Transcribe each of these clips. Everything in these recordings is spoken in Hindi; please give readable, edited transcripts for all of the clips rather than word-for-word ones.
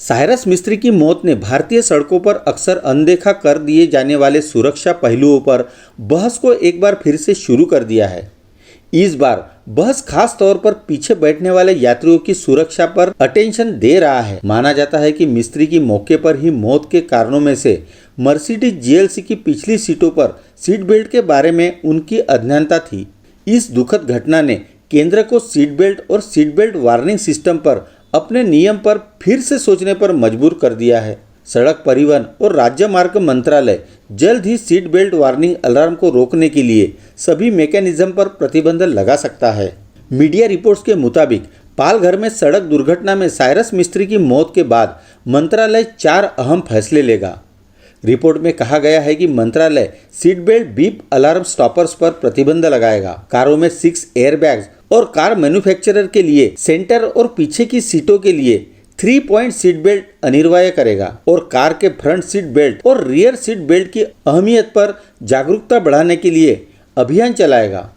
साइरस मिस्त्री की मौत ने भारतीय सड़कों पर अक्सर अनदेखा कर दिए जाने वाले सुरक्षा पहलुओं पर बहस को एक बार फिर से शुरू कर दिया है। इस बार बहस खास तौर पर पीछे बैठने वाले यात्रियों की सुरक्षा पर अटेंशन दे रहा है। माना जाता है कि मिस्त्री की मौके पर ही मौत के कारणों में से मर्सिडीज जीएलसी की पिछली सीटों पर सीट बेल्ट के बारे में उनकी अज्ञानता थी। इस दुखद घटना ने केंद्र को सीट बेल्ट और सीट बेल्ट वार्निंग सिस्टम पर अपने नियम पर फिर से सोचने पर मजबूर कर दिया है। सड़क परिवहन और राज्य मार्ग मंत्रालय जल्द ही सीट बेल्ट वार्निंग अलार्म को रोकने के लिए सभी मैकेनिज्म पर प्रतिबंध लगा सकता है। मीडिया रिपोर्ट्स के मुताबिक पालघर में सड़क दुर्घटना में साइरस मिस्त्री की मौत के बाद मंत्रालय 4 अहम फैसले लेगा। रिपोर्ट में कहा गया है कि मंत्रालय seat belt beep alarm stoppers पर प्रतिबंध लगाएगा, कारों में 6 एयरबैग्स और कार मैन्युफैक्चरर के लिए सेंटर और पीछे की सीटों के लिए 3 पॉइंट सीट बेल्ट अनिवार्य करेगा और कार के फ्रंट सीट बेल्ट और रियर सीट बेल्ट की अहमियत पर जागरूकता बढ़ाने के लिए अभियान चलाएगा।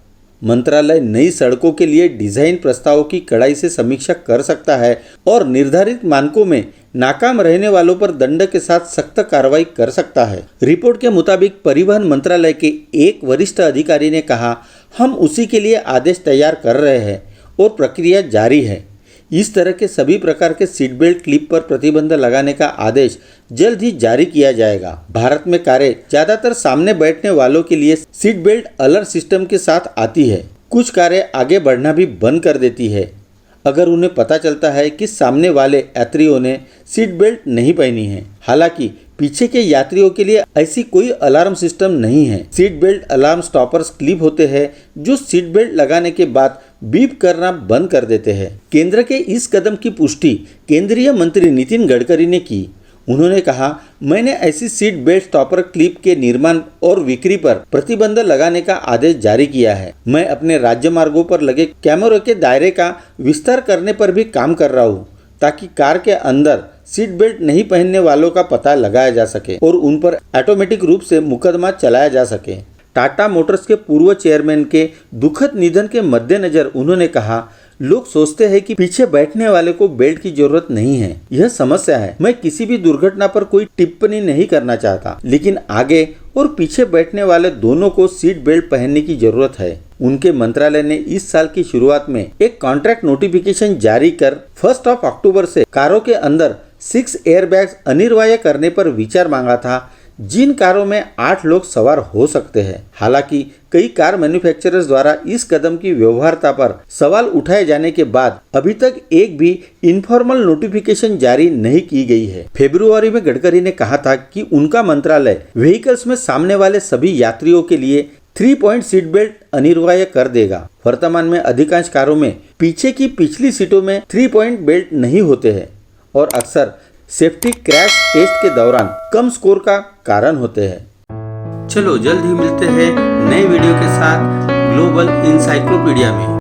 मंत्रालय नई सड़कों के लिए डिजाइन प्रस्तावों की कड़ाई से समीक्षा कर सकता है और निर्धारित मानकों में नाकाम रहने वालों पर दंड के साथ सख्त कार्रवाई कर सकता है। रिपोर्ट के मुताबिक परिवहन मंत्रालय के एक वरिष्ठ अधिकारी ने कहा, हम उसी के लिए आदेश तैयार कर रहे हैं और प्रक्रिया जारी है। इस तरह के सभी प्रकार के सीट बेल्ट क्लिप पर प्रतिबंध लगाने का आदेश जल्द ही जारी किया जाएगा। भारत में कारें ज्यादातर सामने बैठने वालों के लिए सीट बेल्ट अलर्ट सिस्टम के साथ आती है। कुछ कारें आगे बढ़ना भी बंद कर देती है अगर उन्हें पता चलता है कि सामने वाले यात्रियों ने सीट बेल्ट नहीं पहनी है। हालांकि पीछे के यात्रियों के लिए ऐसी कोई अलार्म सिस्टम नहीं है। Seat belt alarm stoppers clip होते हैं जो सीट बेल्ट लगाने के बाद बीप करना बंद कर देते हैं। केंद्र के इस कदम की पुष्टि केंद्रीय मंत्री नितिन गडकरी ने की। उन्होंने कहा, मैंने ऐसी सीट बेल्ट स्टॉपर क्लिप के निर्माण और बिक्री पर प्रतिबंध लगाने का आदेश जारी किया है। मैं अपने राज्य मार्गों पर लगे कैमरों के दायरे का विस्तार करने पर भी काम कर रहा हूँ ताकि कार के अंदर सीट बेल्ट नहीं पहनने वालों का पता लगाया जा सके और उन पर ऑटोमेटिक रूप से मुकदमा चलाया जा सके। टाटा मोटर्स के पूर्व चेयरमैन के दुखद निधन के मद्देनजर उन्होंने कहा, लोग सोचते हैं कि पीछे बैठने वाले को बेल्ट की जरूरत नहीं है। यह समस्या है। मैं किसी भी दुर्घटना पर कोई टिप्पणी नहीं करना चाहता, लेकिन आगे और पीछे बैठने वाले दोनों को सीट बेल्ट पहनने की जरूरत है। उनके मंत्रालय ने इस साल की शुरुआत में एक कॉन्ट्रैक्ट नोटिफिकेशन जारी कर 1 अक्टूबर से कारों के अंदर 6 एयरबैग्स अनिवार्य करने पर विचार मांगा था, जिन कारों में 8 लोग सवार हो सकते हैं। हालांकि कई कार मैन्युफैक्चरर्स द्वारा इस कदम की व्यवहार्यता पर सवाल उठाए जाने के बाद अभी तक एक भी इनफॉर्मल नोटिफिकेशन जारी नहीं की गई है। फरवरी में गडकरी ने कहा था कि उनका मंत्रालय व्हीकल्स में सामने वाले सभी यात्रियों के लिए 3 पॉइंट सीट बेल्ट अनिवार्य कर देगा। वर्तमान में अधिकांश कारों में पीछे की पिछली सीटों में 3 पॉइंट बेल्ट नहीं होते हैं और अक्सर सेफ्टी क्रैश टेस्ट के दौरान कम स्कोर का कारण होते हैं। चलो जल्द ही मिलते हैं नए वीडियो के साथ ग्लोबल इंसाइक्लोपीडिया में।